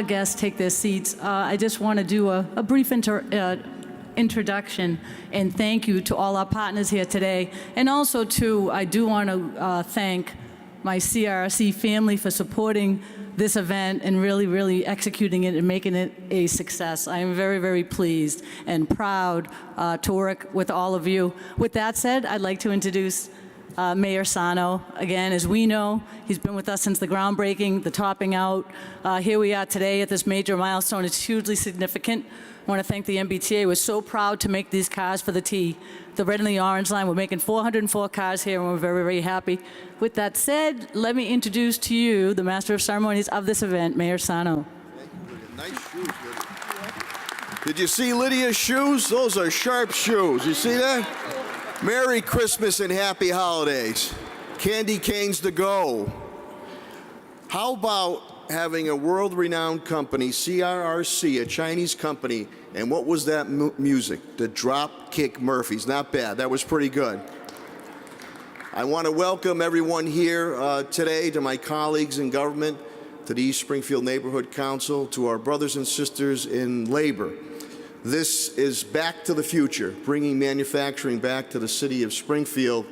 guests take their seats, I just want to do a brief introduction and thank you to all our partners here today. And also, too, I do want to thank my CRRC family for supporting this event and really executing it and making it a success. I am very pleased and proud to work with all of you. With that said, I'd like to introduce Mayor Sano. Again, as we know, he's been with us since the groundbreaking, the topping out. Here we are today at this major milestone. It's hugely significant. I want to thank the MBTA. We're so proud to make these cars for the T, the red and the orange line. We're making 404 cars here, and we're very happy. With that said, let me introduce to you the Master of Ceremonies of this event, Mayor Sano. Thank you, Lydia. Nice shoes, Lydia. Did you see Lydia's shoes? Those are sharp shoes. You see that? Merry Christmas and happy holidays. Candy canes to go. How about having a world-renowned company, CRRC, a Chinese company, and what was that music? The Dropkick Murphys. Not bad. That was pretty good. I want to welcome everyone here today, to my colleagues in government, to the East Springfield Neighborhood Council, to our brothers and sisters in labor. This is back to the future, bringing manufacturing back to the city of Springfield,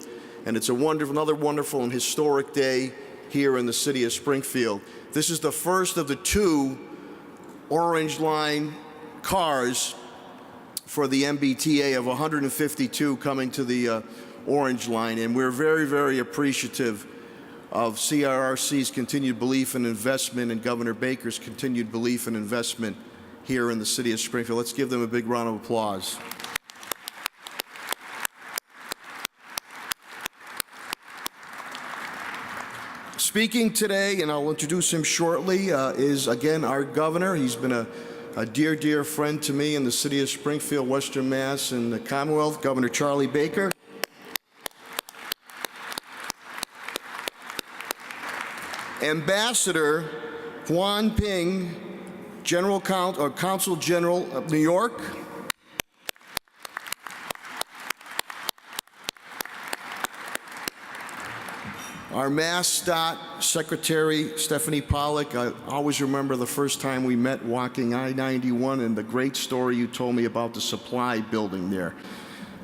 and it's another wonderful and historic day here in the city of Springfield. This is the first of the 2 Orange Line cars for the MBTA of 152 coming to the Orange Line, and we're very appreciative of CRRC's continued belief and investment and Governor Baker's continued belief and investment here in the city of Springfield. Let's give them a big round of applause. Speaking today, and I'll introduce him shortly, is again our governor. He's been a dear friend to me in the city of Springfield, Western Mass, and the Commonwealth, Governor Charlie Baker. Ambassador Juan Ping, Consul General of New York. Our MassDOT Secretary, Stephanie Pollack. I always remember the first time we met walking I-91 and the great story you told me about the supply building there.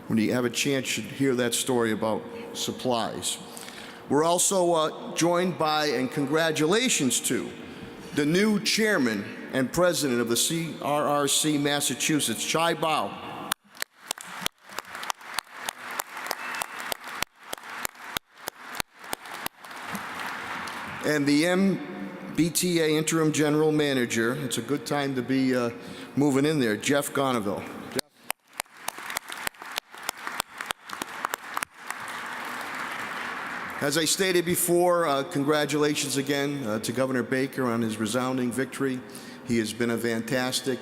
When you have a chance, you should hear that story about supplies. We're also joined by, and congratulations to, the new chairman and president of the CRRC Massachusetts, Chai Bao. And the MBTA interim general manager. It's a good time to be moving in there, Jeff Gonaville. As I stated before, congratulations again to Governor Baker on his resounding victory. He has been a fantastic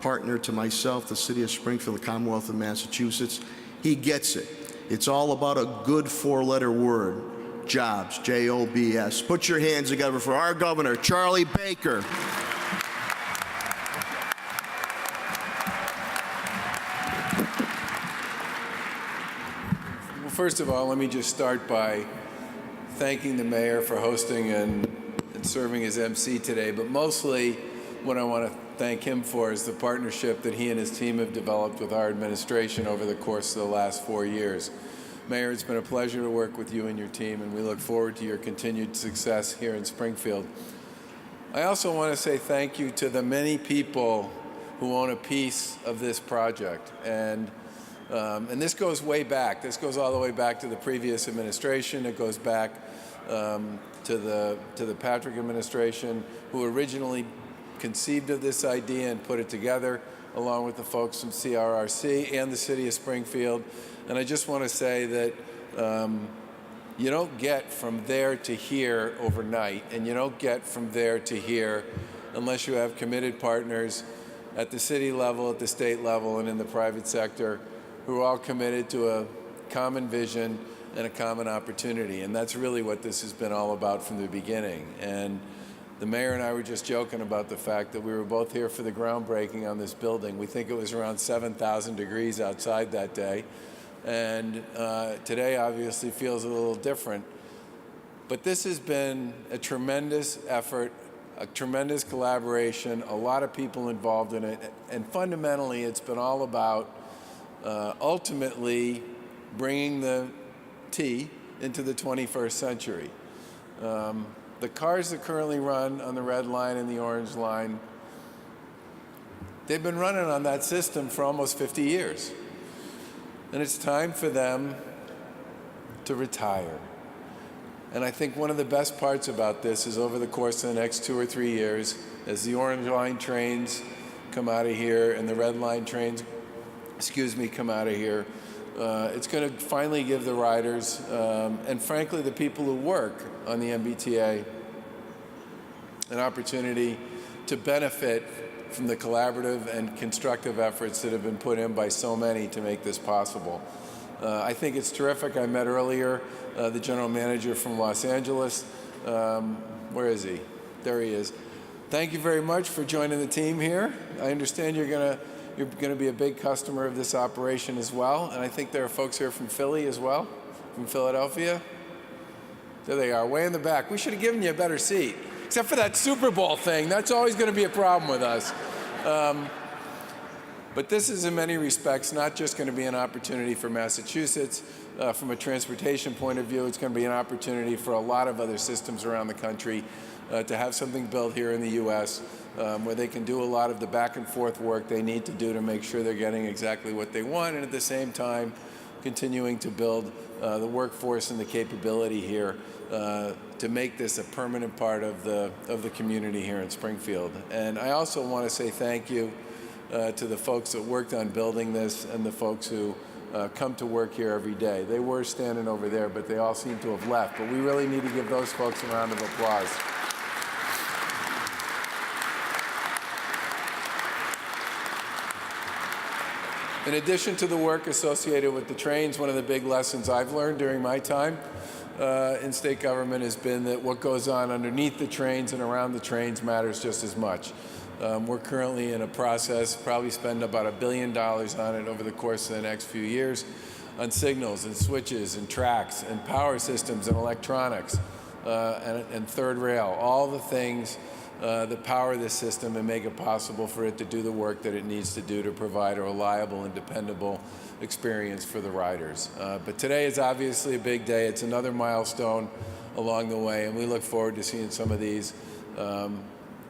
partner to myself, the city of Springfield, the Commonwealth of Massachusetts. He gets it. It's all about a good 4-letter word, jobs, J-O-B-S. Put your hands together for our governor, Charlie Baker. Well, first of all, let me just start by thanking the mayor for hosting and serving as MC today, but mostly what I want to thank him for is the partnership that he and his team have developed with our administration over the course of the last 4 years. Mayor, it's been a pleasure to work with you and your team, and we look forward to your continued success here in Springfield. I also want to say thank you to the many people who own a piece of this project. And this goes way back. This goes all the way back to the previous administration. It goes back to the Patrick administration, who originally conceived of this idea and put it together, along with the folks from CRRC and the city of Springfield. And I just want to say that you don't get from there to here overnight, and you don't get from there to here unless you have committed partners at the city level, at the state level, and in the private sector who are all committed to a common vision and a common opportunity. And that's really what this has been all about from the beginning. And the mayor and I were just joking about the fact that we were both here for the groundbreaking on this building. We think it was around 7,000 degrees outside that day. And today obviously feels a little different. But this has been a tremendous effort a tremendous collaboration, a lot of people involved in it, and fundamentally it's been all about ultimately bringing the T into the 21st century. The cars that currently run on the red line and the orange line, they've been running on that system for almost 50 years. And it's time for them to retire. And I think one of the best parts about this is over the course of the next 2 or 3 years, as the orange line trains come out of here and the red line trains, come out of here, it's going to finally give the riders and frankly the people who work on the MBTA an opportunity to benefit from the collaborative and constructive efforts that have been put in by so many to make this possible. I think it's terrific. I met earlier the general manager from Los Angeles. Where is he? There he is. Thank you very much for joining the team here. I understand you're going to be a big customer of this operation as well, and I think there are folks here from Philly as well, from Philadelphia. There they are, way in the back. We should have given you a better seat, except for that Super Bowl thing. That's always going to be a problem with us. But this is in many respects not just going to be an opportunity for Massachusetts. From a transportation point of view, it's going to be an opportunity for a lot of other systems around the country to have something built here in the U.S. Where they can do a lot of the back and forth work they need to do to make sure they're getting exactly what they want, and at the same time continuing to build the workforce and the capability here to make this a permanent part of the community here in Springfield. And I also want to say thank you to the folks that worked on building this and the folks who come to work here every day. They were standing over there, but they all seem to have left. But we really need to give those folks a round of applause. In addition to the work associated with the trains, one of the big lessons I've learned during my time in state government has been that what goes on underneath the trains and around the trains matters just as much. We're currently in a process, probably spend about $1 billion on it over the course of the next few years, on signals and switches and tracks and power systems and electronics and third rail, all the things that power this system and make it possible for it to do the work that it needs to do to provide a reliable and dependable experience for the riders. But today is obviously a big day. It's another milestone along the way, and we look forward to seeing some of these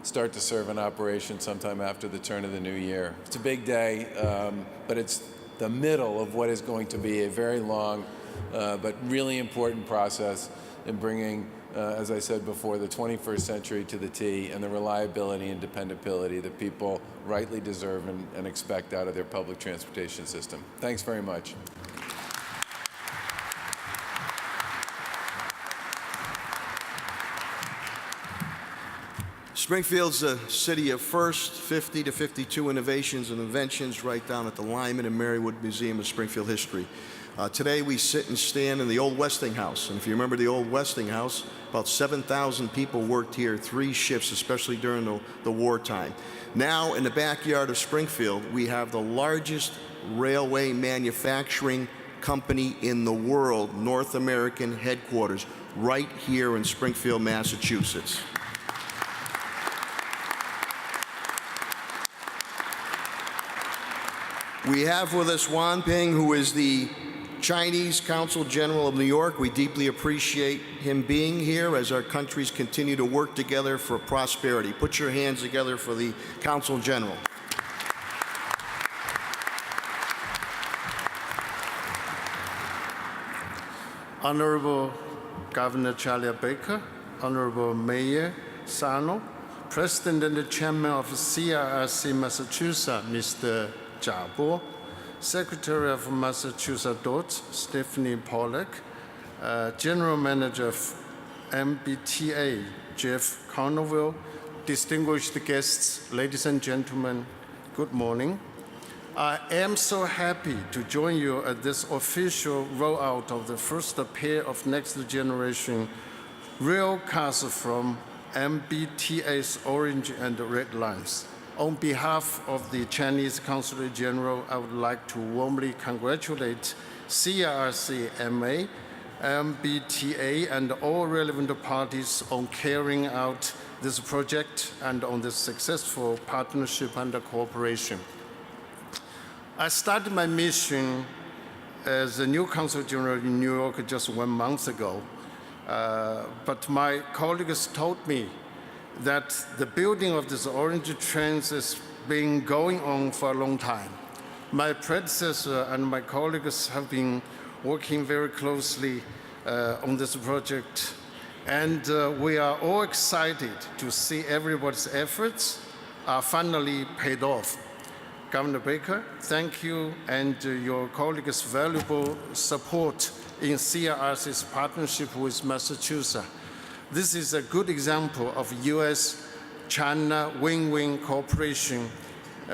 start to serve in operation sometime after the turn of the new year. It's a big day, but it's the middle of what is going to be a very long but really important process in bringing, as I said before, the 21st century to the T and the reliability and dependability that people rightly deserve and expect out of their public transportation system. Thanks very much. Springfield's a city of first, 50 to 52 innovations and inventions right down at the Lyman and Marywood Museum of Springfield History. Today we sit and stand in the old Westinghouse, and if you remember the old Westinghouse, about 7,000 people worked here 3 shifts, especially during the wartime. Now in the backyard of Springfield, we have the largest railway manufacturing company in the world, North American headquarters, right here in Springfield, Massachusetts. We have with us Wan Ping, who is the Chinese Consul General of New York. We deeply appreciate him being here as our countries continue to work together for prosperity. Put your hands together for the Consul General. Honorable Governor Charlie Baker, Honorable Mayor Sano, President and Chairman of CRRC Massachusetts, Mr. Jia, Secretary of Massachusetts DOT, Stephanie Pollack, General Manager of MBTA, Jeff Cornwell, distinguished guests, ladies and gentlemen, good morning. I am so happy to join you at this official rollout of the first pair of next generation rail cars from MBTA's orange and red lines. On behalf of the Chinese Consulate General, I would like to warmly congratulate CRRC MA MBTA, and all relevant parties on carrying out this project and on this successful partnership and cooperation. I started my mission as a new Consul General in New York just 1 month ago, but my colleagues told me that the building of this orange trains has been going on for a long time. My predecessor and my colleagues have been working very closely on this project, and we are all excited to see everybody's efforts are finally paid off. Governor Baker, thank you and your colleagues' valuable support in CRRC's partnership with Massachusetts. This is a good example of US-China win-win cooperation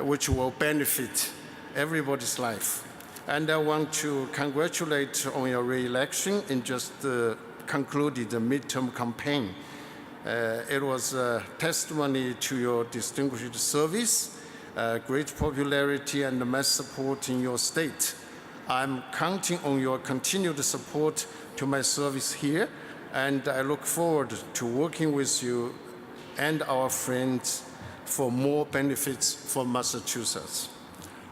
which will benefit everybody's life. And I want to congratulate on your re-election in just concluded the midterm campaign. It was a testimony to your distinguished service, great popularity and mass support in your state. I'm counting on your continued support to my service here, and I look forward to working with you and our friends for more benefits for Massachusetts.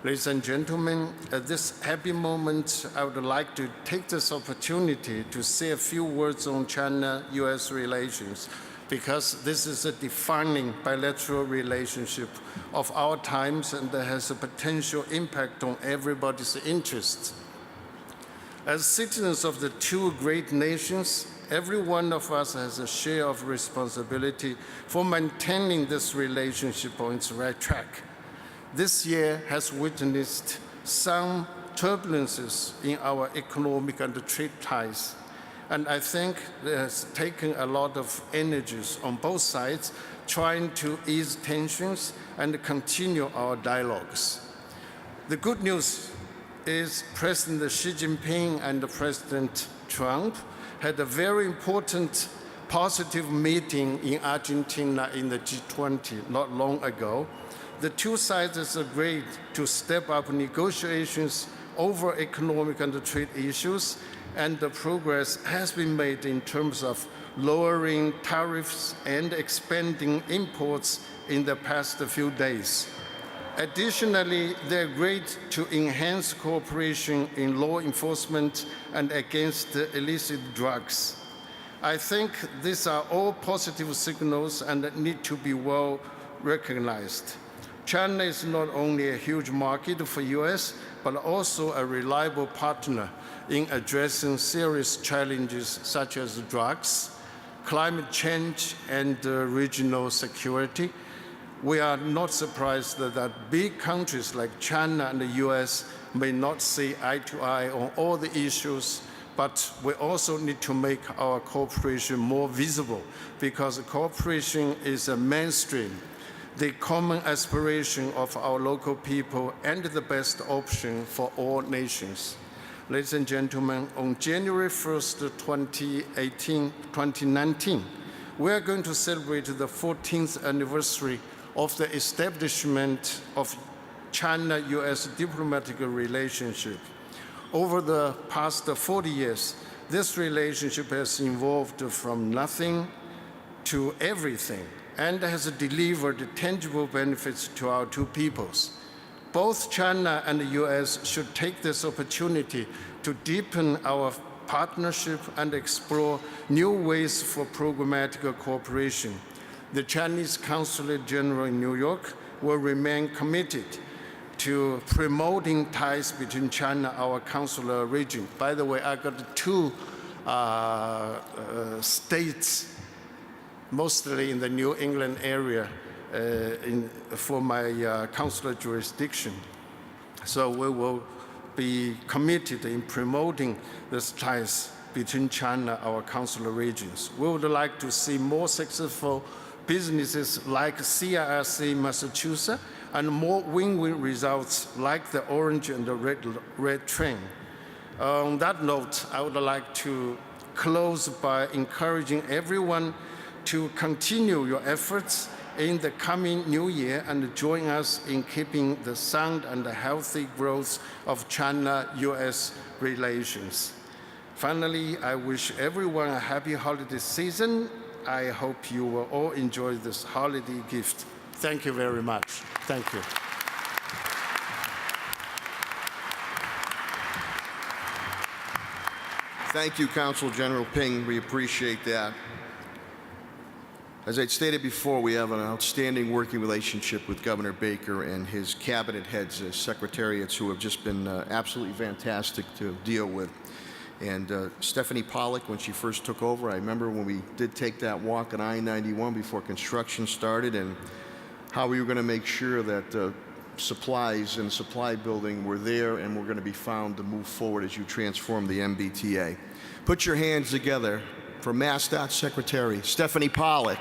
Ladies and gentlemen, at this happy moment, I would like to take this opportunity to say a few words on China-US relations, because this is a defining bilateral relationship of our times and that has a potential impact on everybody's interests. As citizens of the two great nations, every one of us has a share of responsibility for maintaining this relationship on its right track. This year has witnessed some turbulences in our economic and trade ties, and I think it has taken a lot of energies on both sides trying to ease tensions and continue our dialogues. The good news is President Xi Jinping and President Trump had a very important positive meeting in Argentina in the G20 not long ago. The two sides agreed to step up negotiations over economic and trade issues, and the progress has been made in terms of lowering tariffs and expanding imports in the past few days. Additionally, they agreed to enhance cooperation in law enforcement and against illicit drugs. I think these are all positive signals and need to be well recognized. China is not only a huge market for US, but also a reliable partner in addressing serious challenges such as drugs, climate change, and regional security. We are not surprised that big countries like China and the US may not see eye to eye on all the issues, but we also need to make our cooperation more visible, because cooperation is a mainstream, the common aspiration of our local people and the best option for all nations. Ladies and gentlemen, on January 1st, 2019, we are going to celebrate the 14th anniversary of the establishment of China-US diplomatic relationship. Over the past 40 years, this relationship has evolved from nothing to everything and has delivered tangible benefits to our two peoples. Both China and the US should take this opportunity to deepen our partnership and explore new ways for programmatic cooperation. The Chinese Consulate General in New York will remain committed to promoting ties between China, our consular region. By the way, I got two states, mostly in the New England area, for my consular jurisdiction. So we will be committed in promoting these ties between China, our consular regions. We would like to see more successful businesses like CRRC Massachusetts and more win-win results like the orange and the red train. On that note, I would like to close by encouraging everyone to continue your efforts in the coming new year and join us in keeping the sound and the healthy growth of China-US relations. Finally, I wish everyone a happy holiday season. I hope you will all enjoy this holiday gift. Thank you very much. Thank you. Thank you, Consul General Ping. We appreciate that. As I stated before, we have an outstanding working relationship with Governor Baker and his cabinet heads, secretariats, who have just been absolutely fantastic to deal with. And Stephanie Pollock, when she first took over, I remember when we did take that walk on I-91 before construction started, and how we were going to make sure that supplies and supply building were there and were going to be found to move forward as you transform the MBTA. Put your hands together for MassDOT Secretary Stephanie Pollock.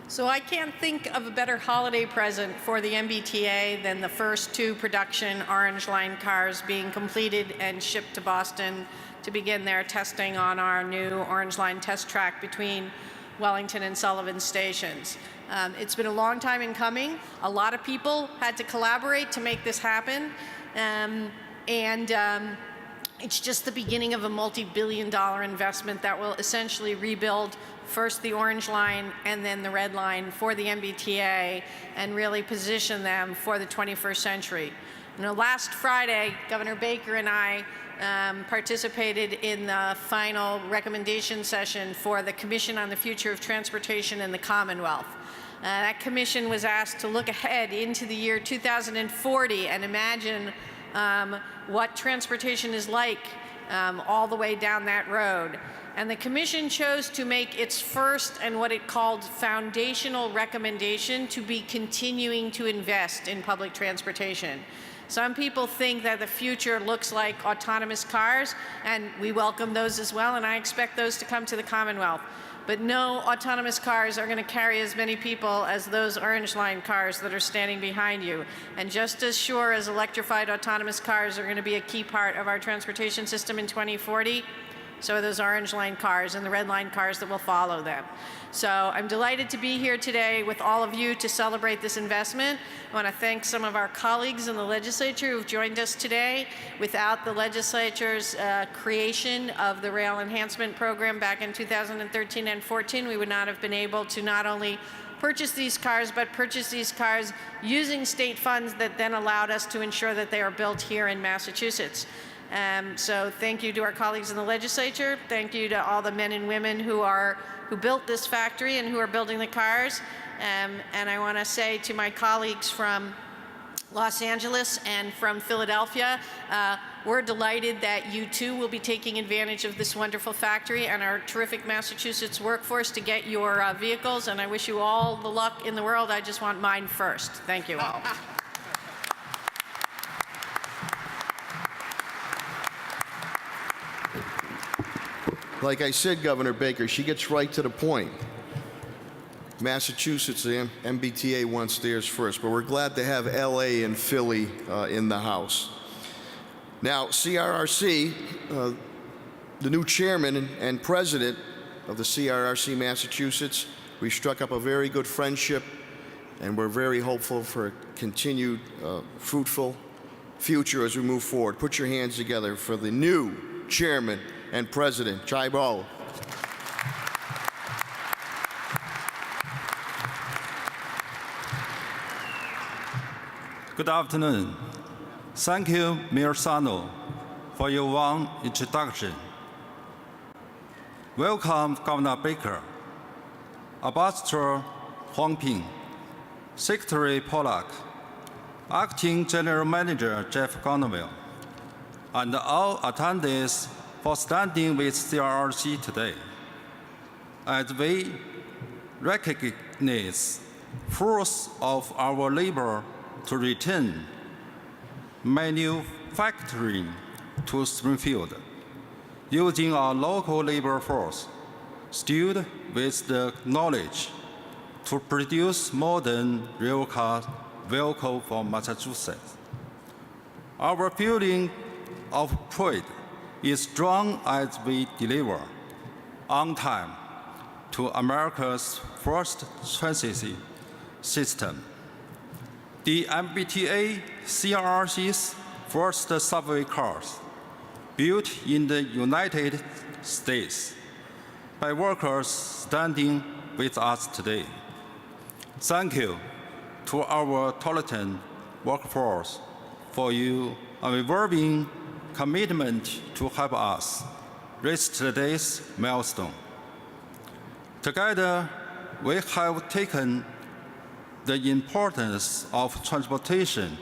So I can't think of a better holiday present for the MBTA than the first 2 production Orange Line cars being completed and shipped to Boston to begin their testing on our new Orange Line test track between Wellington and Sullivan stations. It's been a long time in coming. A lot of people had to collaborate to make this happen. It's just the beginning of a multi-billion-dollar investment that will essentially rebuild first the Orange Line and then the Red Line for the MBTA and really position them for the 21st century. You know, last Friday, Governor Baker and I participated in the final recommendation session for the Commission on the Future of Transportation in the Commonwealth. That commission was asked to look ahead into the year 2040 and imagine what transportation is like all the way down that road. And the commission chose to make its first and what it called foundational recommendation to be continuing to invest in public transportation. Some people think that the future looks like autonomous cars, and we welcome those as well, and I expect those to come to the Commonwealth. But no autonomous cars are going to carry as many people as those Orange Line cars that are standing behind you. And just as sure as electrified autonomous cars are going to be a key part of our transportation system in 2040, so are those Orange Line cars and the Red Line cars that will follow them. So I'm delighted to be here today with all of you to celebrate this investment. I want to thank some of our colleagues in the legislature who've joined us today. Without the legislature's creation of the Rail Enhancement Program back in 2013 and 14, we would not have been able to not only purchase these cars, but purchase these cars using state funds that then allowed us to ensure that they are built here in Massachusetts. So thank you to our colleagues in the legislature. Thank you to all the men and women who built this factory and who are building the cars. And I want to say to my colleagues from Los Angeles and from Philadelphia, we're delighted that you too will be taking advantage of this wonderful factory and our terrific Massachusetts workforce to get your vehicles. And I wish you all the luck in the world. I just want mine first. Thank you all. Like I said, Governor Baker, she gets right to the point. Massachusetts, the MBTA wants theirs first, but we're glad to have LA and Philly in the House. Now, CRRC, the new chairman and president of the CRRC Massachusetts, we struck up a very good friendship, and we're very hopeful for a continued fruitful future as we move forward. Put your hands together for the new chairman and president, Chai Bo. Good afternoon. Thank you, Mayor Sano, for your warm introduction. Welcome, Governor Baker, Ambassador Huang Ping, Secretary Pollock, Acting General Manager Jeff Cornwell, and all attendees for standing with CRRC today. As we recognize fruits of our labor to return manufacturing to Springfield, using our local labor force, skilled with the knowledge to produce modern railcar vehicle for Massachusetts. Our feeling of pride is strong as we deliver on time to America's first transit system. the MBTA CRRC's first subway cars, built in the United States by workers standing with us today. Thank you to our talented workforce for your unwavering commitment to help us reach today's milestone. Together, we have taken the importance of transportation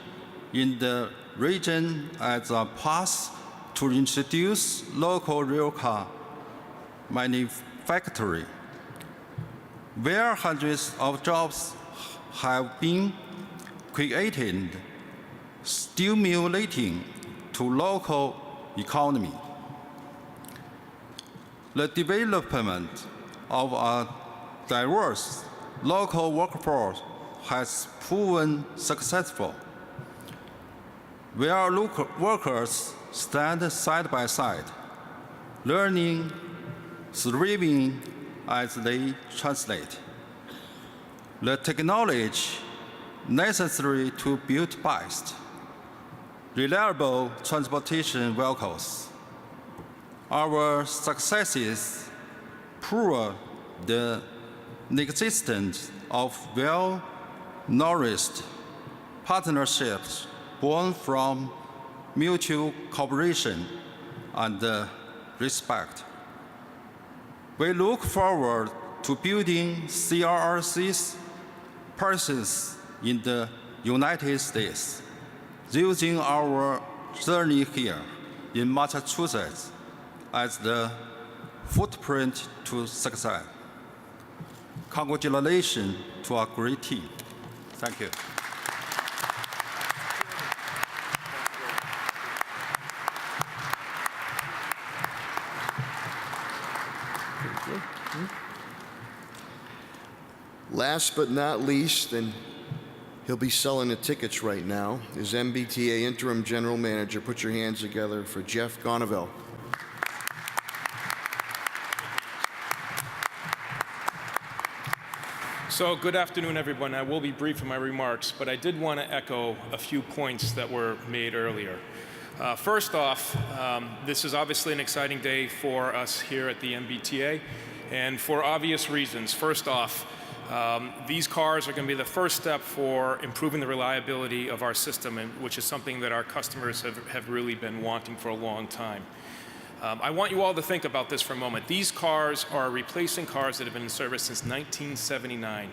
in the region as a path to introduce local railcar manufacturing, where hundreds of jobs have been created, stimulating to local economy. The development of a diverse local workforce has proven successful, where local workers stand side by side, learning, thriving as they translate the technology necessary to build fast, reliable transportation vehicles. Our successes prove the existence of well-nourished partnerships born from mutual cooperation and respect. We look forward to building CRRC's presence in the United States, using our journey here in Massachusetts as the footprint to success. Congratulations to our great team. Thank you. Last but not least, and he'll be selling the tickets right now, is MBTA Interim General Manager. Put your hands together for Jeff Gonaville. So good afternoon, everyone. I will be brief in my remarks, but I did want to echo a few points that were made earlier. First off, this is obviously an exciting day for us here at the MBTA, and for obvious reasons. First off, these cars are going to be the first step for improving the reliability of our system, which is something that our customers have really been wanting for a long time. I want you all to think about this for a moment. These cars are replacing cars that have been in service since 1979.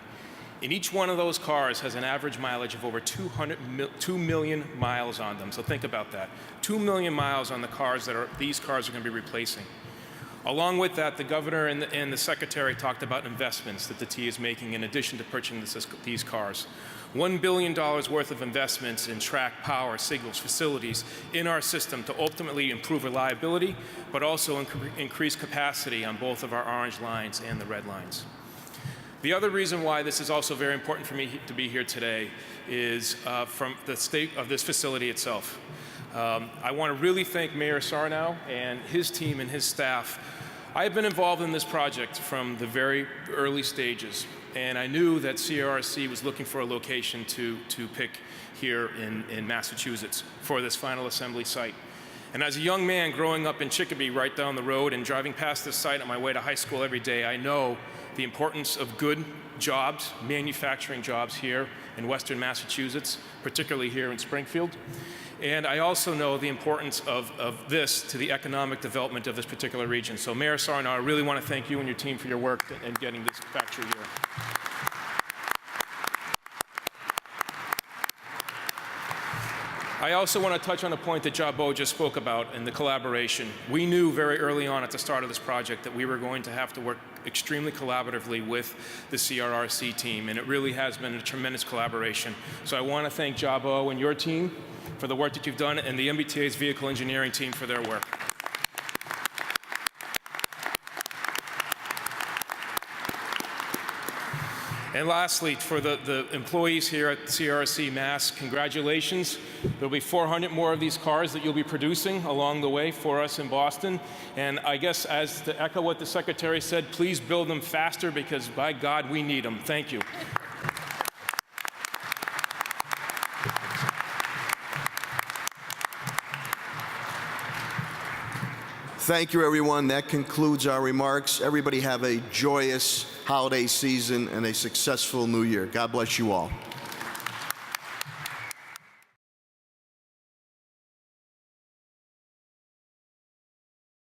And each one of those cars has an average mileage of over 2 million miles on them. So think about that. 2 million miles on the cars that these cars are going to be replacing. Along with that, the governor and the secretary talked about investments that the T is making in addition to purchasing these cars. $1 billion worth of investments in track, power, signals, facilities in our system to ultimately improve reliability, but also increase capacity on both of our orange lines and the red lines. The other reason why this is also very important for me to be here today is from the state of this facility itself. I want to really thank Mayor Sarnow and his team and his staff. I have been involved in this project from the very early stages, and I knew that CRRC was looking for a location to pick here in Massachusetts for this final assembly site. And as a young man growing up in Chicopee right down the road and driving past this site on my way to high school every day, I know the importance of good jobs, manufacturing jobs here in Western Massachusetts, particularly here in Springfield. And I also know the importance of this to the economic development of this particular region. So Mayor Sarnow, I really want to thank you and your team for your work in getting this factory here. I also want to touch on a point that Jabo just spoke about in the collaboration. We knew very early on at the start of this project that we were going to have to work extremely collaboratively with the CRRC team, and it really has been a tremendous collaboration. So I want to thank Jabo and your team for the work that you've done, and the MBTA's vehicle engineering team for their work. And lastly, for the employees here at CRRC Mass, congratulations. There'll be 400 more of these cars that you'll be producing along the way for us in Boston. And I guess, as to echo what the Secretary said, please build them faster because, by God, we need them. Thank you. Thank you, everyone. That concludes our remarks. Everybody have a joyous holiday season and a successful new year. God bless you all.